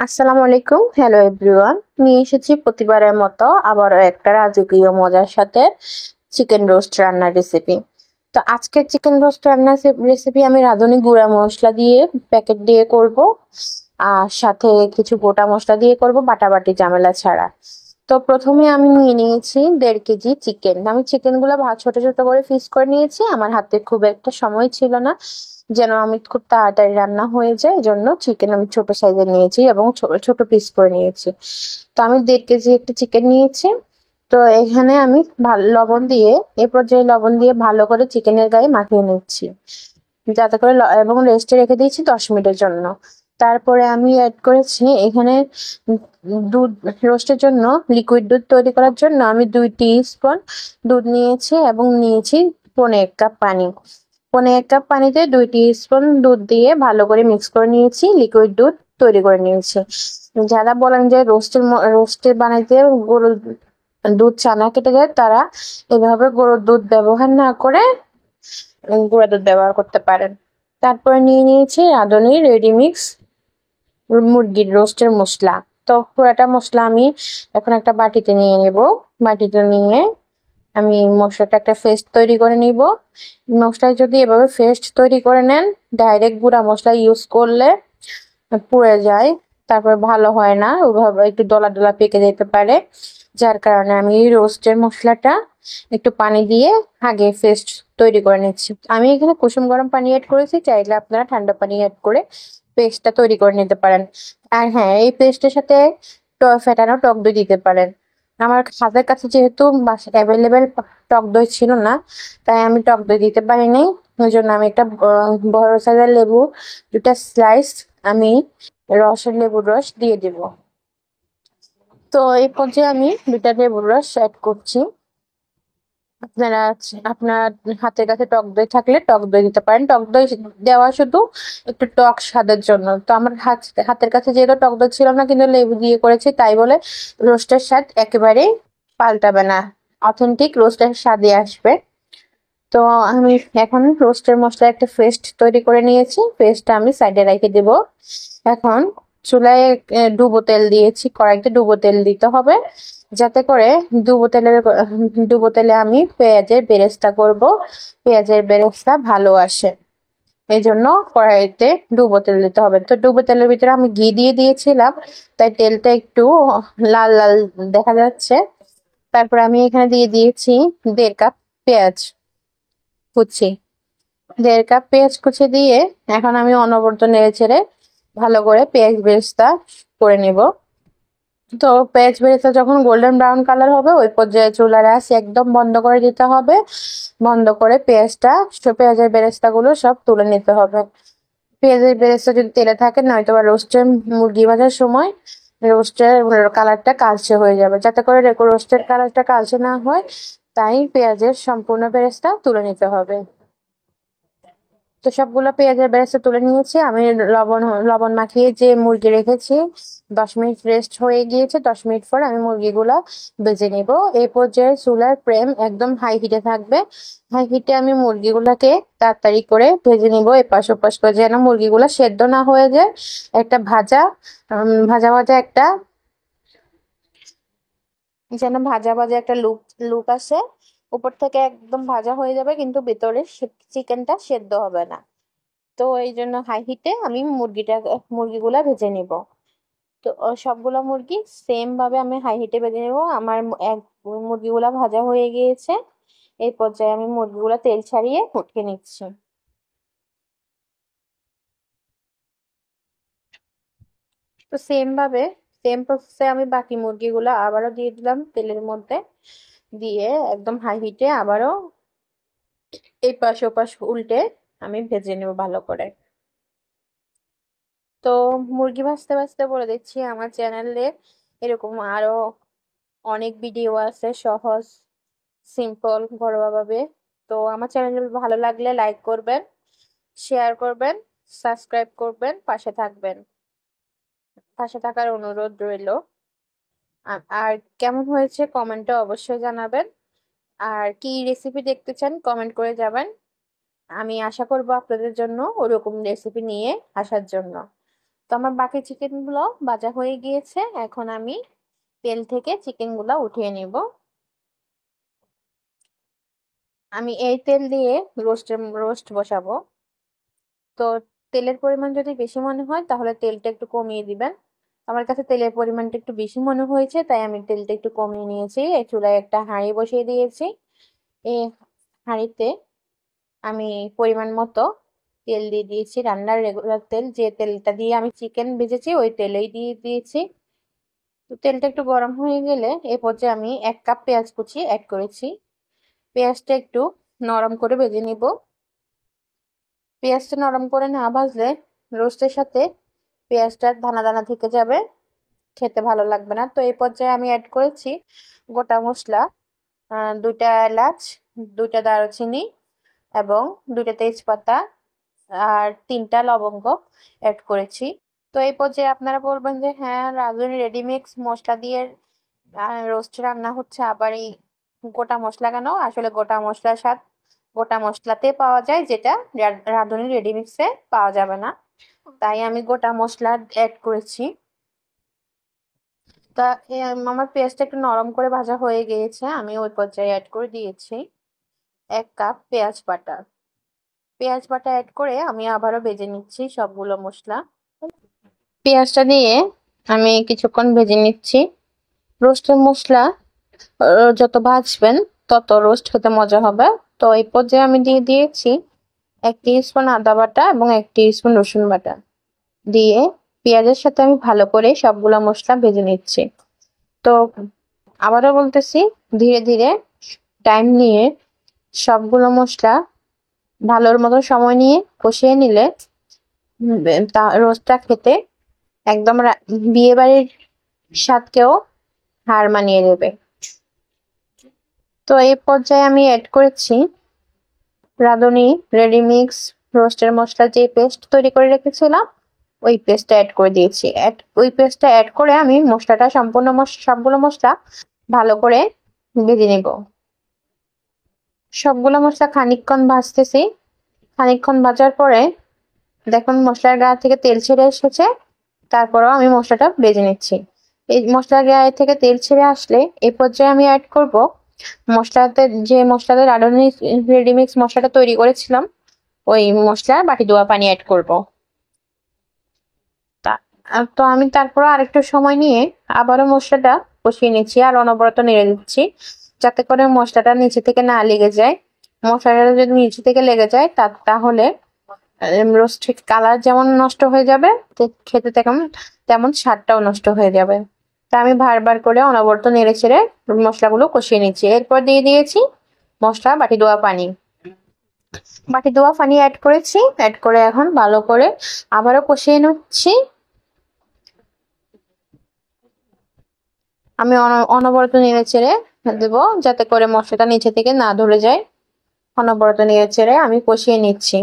আসসালামু আলাইকুম, hello everyone. নিয়ে এসেছি প্রতিবারের মতো আবারও একটা রাজকীয় মজার সাথে চিকেন রোস্ট রান্নার রেসিপি। তো আজকের চিকেন রোস্ট রান্নার রেসিপি আমি রাঁধুনি গুঁড়া মশলা দিয়ে প্যাকেট দিয়ে করব, আর সাথে কিছু গোটা মশলা দিয়ে করব, বাটাবাটি ঝামেলা ছাড়া। তো প্রথমে আমি নিয়ে নিয়েছি 1.5 কেজি চিকেন। আমি চিকেন গুলো ছোট ছোট করে পিস করে নিয়েছি। আমার হাতে খুব একটা সময় ছিল না, যেন আমি খুব তাড়াতাড়ি রান্না হয়ে যায়, এজন্য চিকেন আমি ছোট সাইজের নিয়েছি এবং ছোট ছোট পিস করে নিয়েছি। তো আমি 1.5 কেজি একটা চিকেন নিয়েছি। তো এখানে আমি ভালো লবণ দিয়ে, এ পর্যায়ে লবণ দিয়ে ভালো করে চিকেনের গায়ে মাখিয়ে নিচ্ছি, যাতে করে এবং রেস্টে রেখে দিয়েছি 10 মিনিটের জন্য। তারপরে আমি অ্যাড করেছি এখানে দুধ। রোস্টের জন্য লিকুইড দুধ তৈরি করার জন্য আমি 2 টি-স্পুন দুধ নিয়েছি এবং নিয়েছি 1.25 কাপ পানি। 1.25 কাপ পানিতে 2 টি-স্পুন দুধ দিয়ে ভালো করে মিক্স করে নিয়েছি, লিকুইড দুধ তৈরি করে নিয়েছি। যারা বলেন যে রোস্টের বানাইতে গরুর দুধ ছানা কেটে যায়, তারা এভাবে গরুর দুধ ব্যবহার না করে গুঁড়া দুধ ব্যবহার করতে পারেন। তারপরে নিয়ে নিয়েছি রাঁধুনি রেডিমিক্স মুরগির রোস্টের মশলা। তো পুরাটা মশলা আমি এখন একটা বাটিতে নিয়ে নেব। বাটিতে নিয়ে আমি মশলাটা একটা পেস্ট তৈরি করে নিব। মশলা যদি এভাবে পেস্ট তৈরি করে নেন, ডাইরেক্ট গুঁড়া মশলা ইউজ করলে পুড়ে যায়, তারপর ভালো হয় না, ওভাবে একটু দলা দলা পেকে যেতে পারে। যার কারণে আমি রোস্টের মশলাটা একটু পানি দিয়ে আগে পেস্ট তৈরি করে নিচ্ছি। আমি এখানে কুসুম গরম পানি অ্যাড করেছি, চাইলে আপনারা ঠান্ডা পানি অ্যাড করে পেস্টটা তৈরি করে নিতে পারেন। আর হ্যাঁ, এই পেস্টের সাথে ফেটানো টক দই দিতে পারেন। আমার হাতের কাছে যেহেতু অ্যাভেলেবেল টক দই ছিল না, তাই আমি টক দই দিতে পারিনি। ওই জন্য আমি একটা বড় সাইজের লেবু 2টা স্লাইস আমি লেবুর রস দিয়ে দেব। তো এই পর্যায়ে আমি 2টা লেবুর রস অ্যাড করছি। আপনারা আপনার হাতের কাছে টক দই থাকলে টক দই দিতে পারেন। টক দই দেওয়া শুধু একটু টক স্বাদের জন্য। তো আমার হাতের কাছে যেহেতু টক দই ছিল না, কিন্তু লেবু দিয়ে করেছি, তাই বলে রোস্টের স্বাদ একেবারেই পাল্টাবে না, অথেন্টিক রোস্টের স্বাদই আসবে। তো আমি এখন রোস্টের মশলা একটা পেস্ট তৈরি করে নিয়েছি, পেস্টটা আমি সাইডে রেখে দেব। এখন চুলায় ডুবো তেল দিয়েছি, কড়াইতে ডুবো তেল দিতে হবে, যাতে করে ডুবো তেলে আমি পেঁয়াজের বেরেস্তা করব, পেঁয়াজের বেরেস্তা ভালো আসে। এই জন্য কড়াইতে ডুবো তেল দিতে হবে। তো ডুবো তেলের ভিতরে আমি ঘি দিয়ে দিয়েছিলাম, তাই তেলটা একটু লাল লাল দেখা যাচ্ছে। তারপর আমি এখানে দিয়ে দিয়েছি 1.5 কাপ পেঁয়াজ কুচি। 1.5 কাপ পেঁয়াজ কুচি দিয়ে এখন আমি অনবরত নেড়ে ছেড়ে ভালো করে পেঁয়াজ বেরেস্তা করে নেব। তো পেঁয়াজ বেরেস্তা যখন গোল্ডেন ব্রাউন কালার হবে, ওই পর্যায়ে চুলার আঁচ একদম বন্ধ করে দিতে হবে। বন্ধ করে পেঁয়াজের বেরেস্তা গুলো সব তুলে নিতে হবে। পেঁয়াজের বেরেস্তা যদি তেলে থাকে, নয়তো বা রোস্টের মুরগি ভাজার সময় রোস্টের কালারটা কালচে হয়ে যাবে। যাতে করে রোস্টের কালারটা কালচে না হয়, তাই পেঁয়াজের সম্পূর্ণ বেরেস্তা তুলে নিতে হবে। তো সবগুলো পেঁয়াজের বেরেস্তা তুলে নিয়েছি। আমি লবণ লবণ মাখিয়ে যে মুরগি রেখেছি, 10 মিনিট রেস্ট হয়ে গিয়েছে। 10 মিনিট পর আমি মুরগিগুলা ভেজে নিব। এই পর্যায়ে চুলার ফ্লেম একদম হাই হিটে থাকবে। হাই হিটে আমি মুরগিগুলাকে তাড়াতাড়ি করে ভেজে নিব, এপাশ ওপাশ করে, যেন মুরগিগুলা সেদ্ধ না হয়ে যায়। একটা ভাজা ভাজা একটা ভাজা ভাজা একটা লুক লুক আসে। উপর থেকে একদম ভাজা হয়ে যাবে, কিন্তু ভেতরে চিকেনটা সেদ্ধ হবে না। তো এই জন্য হাই হিটে আমি মুরগিগুলা ভেজে নিব। তো সবগুলা মুরগি সেম ভাবে আমি হাই হিটে ভেজে নিব। আমার মুরগিগুলা ভাজা হয়ে গিয়েছে। এই পর্যায়ে আমি মুরগিগুলা তেল ছাড়িয়ে উঠিয়ে নিচ্ছি। তো সেম প্রসেসে আমি বাকি মুরগিগুলা আবারও দিয়ে দিলাম তেলের মধ্যে, দিয়ে একদম হাই হিটে আবারও এই পাশ ওপাশ উল্টে আমি ভেজে নেব ভালো করে। তো মুরগি ভাজতে ভাজতে বলে দিচ্ছি, আমার চ্যানেলে এরকম আরো অনেক ভিডিও আছে, সহজ সিম্পল ঘরোয়া ভাবে। তো আমার চ্যানেল ভালো লাগলে লাইক করবেন, শেয়ার করবেন, সাবস্ক্রাইব করবেন, পাশে থাকার অনুরোধ রইল। আর কেমন হয়েছে কমেন্টে অবশ্যই জানাবেন। আর কি রেসিপি দেখতে চান কমেন্ট করে যাবেন, আমি আশা করব আপনাদের জন্য ওরকম রেসিপি নিয়ে আসার জন্য। তো আমার বাকি চিকেন গুলো ভাজা হয়ে গিয়েছে, এখন আমি তেল থেকে চিকেন গুলো উঠিয়ে নিব। আমি এই তেল দিয়ে রোস্ট বসাবো। তো তেলের পরিমাণ যদি বেশি মনে হয় তাহলে তেলটা একটু কমিয়ে দিবেন। আমার কাছে তেলের পরিমাণটা একটু বেশি মনে হয়েছে, তাই আমি তেলটা একটু কমিয়ে নিয়েছি। এই চুলায় একটা হাঁড়ি বসিয়ে দিয়েছি। এই হাঁড়িতে আমি পরিমাণ মতো তেল দিয়ে দিয়েছি, রান্নার রেগুলার তেল, যে তেলটা দিয়ে আমি চিকেন ভেজেছি ওই তেলেই দিয়ে দিয়েছি। তো তেলটা একটু গরম হয়ে গেলে এ পর্যায়ে আমি 1 কাপ পেঁয়াজ কুচি অ্যাড করেছি। পেঁয়াজটা একটু নরম করে ভেজে নিব। পেঁয়াজটা নরম করে না ভাজলে রোস্টের সাথে পেঁয়াজটা দানা দানা থেকে যাবে, খেতে ভালো লাগবে না। তো এই পর্যায়ে আমি অ্যাড করেছি গোটা মশলা, 2টা এলাচ, 2টা দারুচিনি এবং 2টা তেজপাতা আর 3টা লবঙ্গ অ্যাড করেছি। তো এই পর্যায়ে আপনারা বলবেন যে হ্যাঁ, রাঁধুনি রেডিমিক্স মশলা দিয়ে রোস্ট রান্না হচ্ছে, আবার এই গোটা মশলা কেন? আসলে গোটা মশলার স্বাদ গোটা মশলাতে পাওয়া যায়, যেটা রাঁধুনি রেডিমিক্সে পাওয়া যাবে না। তাই আমি গোটা মশলা অ্যাড করেছি। তা আমার পেঁয়াজটা একটু নরম করে ভাজা হয়ে গিয়েছে, আমি ওই পর্যায়ে অ্যাড করে দিয়েছি 1 কাপ পেঁয়াজ বাটা। পেঁয়াজ বাটা অ্যাড করে আমি আবারও ভেজে নিচ্ছি সবগুলো মশলা। পেঁয়াজটা দিয়ে আমি কিছুক্ষণ ভেজে নিচ্ছি। রোস্টের মশলা যত ভাজবেন তত রোস্ট খেতে মজা হবে। তো এই পর্যায়ে আমি দিয়ে দিয়েছি 1 টিস্পুন আদা বাটা এবং 1 টিস্পুন রসুন বাটা দিয়ে পেঁয়াজের সাথে আমি ভালো করে সবগুলো মশলা ভেজে নিচ্ছি। তো আবারও বলতেছি, ধীরে ধীরে টাইম নিয়ে সবগুলো মশলা ভালোর মতো সময় নিয়ে কষিয়ে নিলে রোস্টটা খেতে একদম বিয়ে বাড়ির স্বাদকেও হার মানিয়ে দেবে। তো এই পর্যায়ে আমি অ্যাড করেছি রাঁধুনি রেডিমিক্স রোস্টের মশলা, যে পেস্ট তৈরি করে রেখেছিলাম ওই পেস্টটা অ্যাড করে দিয়েছি। ওই পেস্টটা অ্যাড করে আমি মশলাটা সবগুলো মশলা ভালো করে ভেজে নিব। সবগুলো মশলা খানিকক্ষণ ভাজতেছি। খানিকক্ষণ ভাজার পরে দেখুন মশলার গা থেকে তেল ছেড়ে এসেছে, তারপরেও আমি মশলাটা ভেজে নিচ্ছি। এই মশলার গায়ে থেকে তেল ছেড়ে আসলে এই পর্যায়ে আমি অ্যাড করব মশলাতে রাঁধুনি রেডিমিক্স মশলাটা তৈরি করেছিলাম ওই মশলার বাটি ধোয়া পানি অ্যাড করব। তো আমি তারপর আরেকটু সময় নিয়ে আবারও মশলাটা কষিয়ে নিচ্ছি আর অনবরত নেড়ে দিচ্ছি, যাতে করে মশলাটা নিচে থেকে না লেগে যায়। মশলাটা যদি নিচে থেকে লেগে যায় তাহলে রোস্টের কালার যেমন নষ্ট হয়ে যাবে, খেতে তেমন স্বাদটাও নষ্ট হয়ে যাবে। তা আমি বারবার করে অনবরত নেড়ে ছেড়ে মশলাগুলো কষিয়ে নিচ্ছি। এরপর দিয়ে দিয়েছি মশলা বাটি ধোয়া পানি। বাটি ধোয়া পানি অ্যাড করেছি, অ্যাড করে এখন ভালো করে আবারও কষিয়ে নিচ্ছি। আমি অনবরত নেড়ে চেড়ে দেবো, যাতে করে মশলাটা নিচে থেকে না ধরে যায়। অনবরত নেড়ে চেড়ে আমি কষিয়ে নিচ্ছি।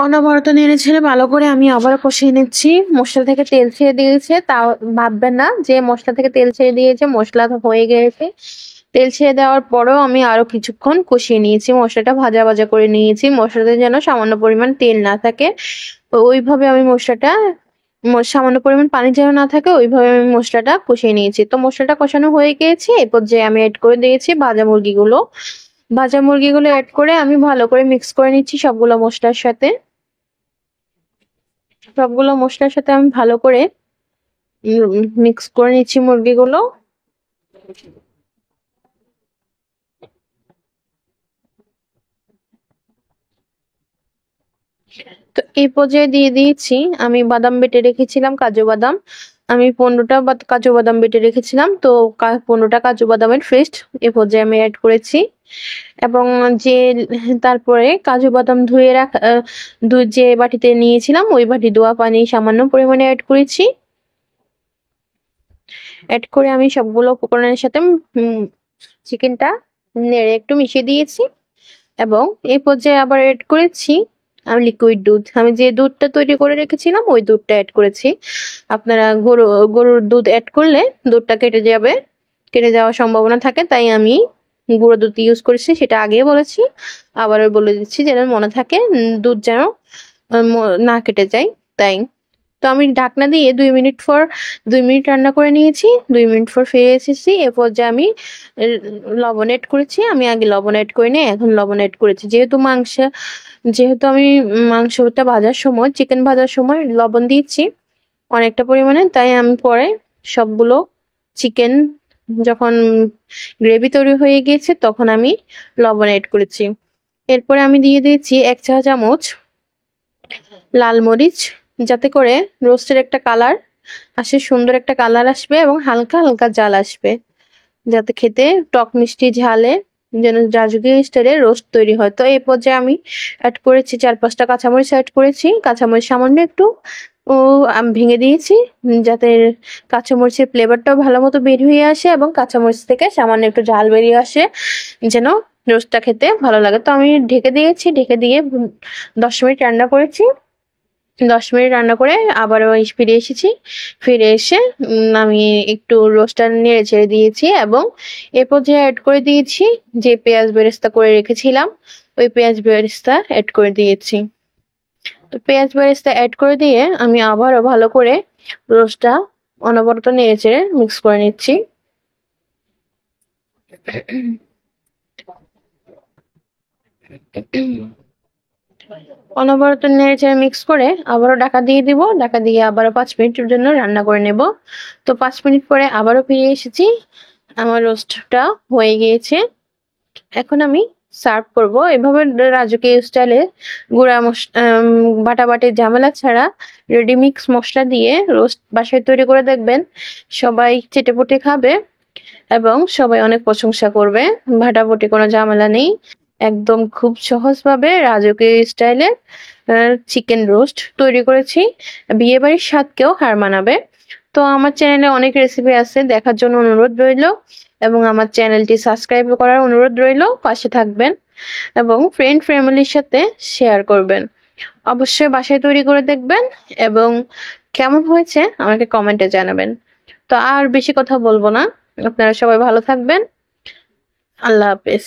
অনবরত নেড়ে ছেড়ে ভালো করে আমি আবার কষিয়ে নিচ্ছি। মশলা থেকে তেল ছেড়ে দিয়েছে, তাও ভাববেন না যে মশলা থেকে তেল ছেড়ে দিয়েছে মশলা হয়ে গেছে। তেল ছেড়ে দেওয়ার পরেও আমি আরো কিছুক্ষণ কষিয়ে নিয়েছি, মশলাটা ভাজা ভাজা করে নিয়েছি। মশলাতে যেন সামান্য পরিমাণ তেল না থাকে ওইভাবে আমি সামান্য পরিমাণ পানি যেন না থাকে ওইভাবে আমি মশলাটা কষিয়ে নিয়েছি। তো মশলাটা কষানো হয়ে গিয়েছে, এই পর্যায়ে আমি অ্যাড করে দিয়েছি ভাজা মুরগিগুলো অ্যাড করে আমি ভালো করে মিক্স করে নিচ্ছি সবগুলো মশলার সাথে। আমি ভালো করে মিক্স করে নিচ্ছি মুরগিগুলো। তো এই পর্যায়ে দিয়ে দিয়েছি আমি বাদাম বেটে রেখেছিলাম, কাজু বাদাম। আমি 15টা কাজু বাদাম বেটে রেখেছিলাম, তো 15টা কাজু বাদামের পেস্ট এই পর্যায়ে আমি অ্যাড করেছি। এবং তারপরে কাজু বাদাম ধুয়ে রাখা যে বাটিতে নিয়েছিলাম ওই বাটি ধোয়া পানি সামান্য পরিমাণে অ্যাড করেছি। অ্যাড করে আমি সবগুলো উপকরণের সাথে চিকেনটা নেড়ে একটু মিশিয়ে দিয়েছি। এবং এই পর্যায়ে আবার অ্যাড করেছি আমি লিকুইড দুধ। আমি যে দুধটা তৈরি করে রেখেছিলাম ওই দুধটা অ্যাড করেছি। আপনারা গরুর দুধ অ্যাড করলে দুধটা কেটে যাওয়ার সম্ভাবনা থাকে, তাই আমি গুঁড়ো দুধ ইউজ করেছি, সেটা আগেই বলেছি, আবারও বলে দিচ্ছি যেন মনে থাকে, দুধ যেন না কেটে যায় তাই। তো আমি ঢাকনা দিয়ে 2 মিনিট রান্না করে নিয়েছি। 2 মিনিট পর ফিরে এসেছি। এ পর্যায়ে আমি লবণ এড করেছি। আমি আগে লবণ এড করিনি, এখন লবণ এড করেছি। যেহেতু আমি মাংসটা ভাজার সময়, চিকেন ভাজার সময় লবণ দিয়েছি অনেকটা পরিমাণে, তাই আমি পরে সবগুলো চিকেন যখন গ্রেভি তৈরি হয়ে গিয়েছে তখন আমি লবণ এড করেছি। এরপরে আমি দিয়ে দিয়েছি 1 চা চামচ লাল মরিচ, যাতে করে রোস্টের একটা কালার আসে, সুন্দর একটা কালার আসবে এবং হালকা হালকা জাল আসবে, যাতে খেতে টক মিষ্টি ঝালে যেন রাজকীয় স্টাইলে রোস্ট তৈরি হয়। তো এই পর্যায়ে আমি অ্যাড করেছি 4-5টা কাঁচামরিচ অ্যাড করেছি। কাঁচামরিচ সামান্য একটু আমি ভেঙে দিয়েছি, যাতে কাঁচামরিচের ফ্লেভারটাও ভালো মতো বের হয়ে আসে এবং কাঁচামরিচ থেকে সামান্য একটু ঝাল বেরিয়ে আসে, যেন রোস্টটা খেতে ভালো লাগে। তো আমি ঢেকে দিয়েছি, ঢেকে দিয়ে 10 মিনিট রান্না করেছি। 10 মিনিট রান্না করে আবারও ফিরে এসেছি। ফিরে এসে আমি একটু রোস্টটা নেড়ে ছেড়ে দিয়েছি এবং এ পর্যায়ে অ্যাড করে দিয়েছি যে পেঁয়াজ বেরেস্তা করে রেখেছিলাম, ওই পেঁয়াজ বেরেস্তা অ্যাড করে দিয়েছি। তো পেঁয়াজ বেরেস্তা অ্যাড করে দিয়ে আমি আবারও ভালো করে রোস্টটা অনবরত নেড়ে চেড়ে মিক্স করে নিচ্ছি। অনবরত নেড়েচেড়ে মিক্স করে আবারও ঢাকা দিয়ে দিব। ঢাকা দিয়ে আবারও 5 মিনিটের জন্য রান্না করে নেব। তো 5 মিনিট পরে আবারও ফিরে এসেছি। আমার রোস্টটা হয়ে গিয়েছে। এখন আমি সার্ভ করব। এভাবে রাজকীয় স্টাইলে গুঁড়া বাটাবাটির ঝামেলা ছাড়া রেডি মিক্স মশলা দিয়ে রোস্ট বাসায় তৈরি করে দেখবেন, সবাই চেটেপুটে খাবে এবং সবাই অনেক প্রশংসা করবে। ভাটাভুটি কোনো ঝামেলা নেই, একদম খুব সহজভাবে রাজকীয় স্টাইলে চিকেন রোস্ট তৈরি করেছি, বিয়ে বাড়ির স্বাদকেও হার মানাবে। তো আমার চ্যানেলে অনেক রেসিপি আছে, দেখার জন্য অনুরোধ রইল এবং আমার চ্যানেলটি সাবস্ক্রাইব করার অনুরোধ রইল। পাশে থাকবেন এবং ফ্রেন্ড ফ্যামিলির সাথে শেয়ার করবেন। অবশ্যই বাসায় তৈরি করে দেখবেন এবং কেমন হয়েছে আমাকে কমেন্টে জানাবেন। তো আর বেশি কথা বলবো না, আপনারা সবাই ভালো থাকবেন। আল্লাহ হাফেজ।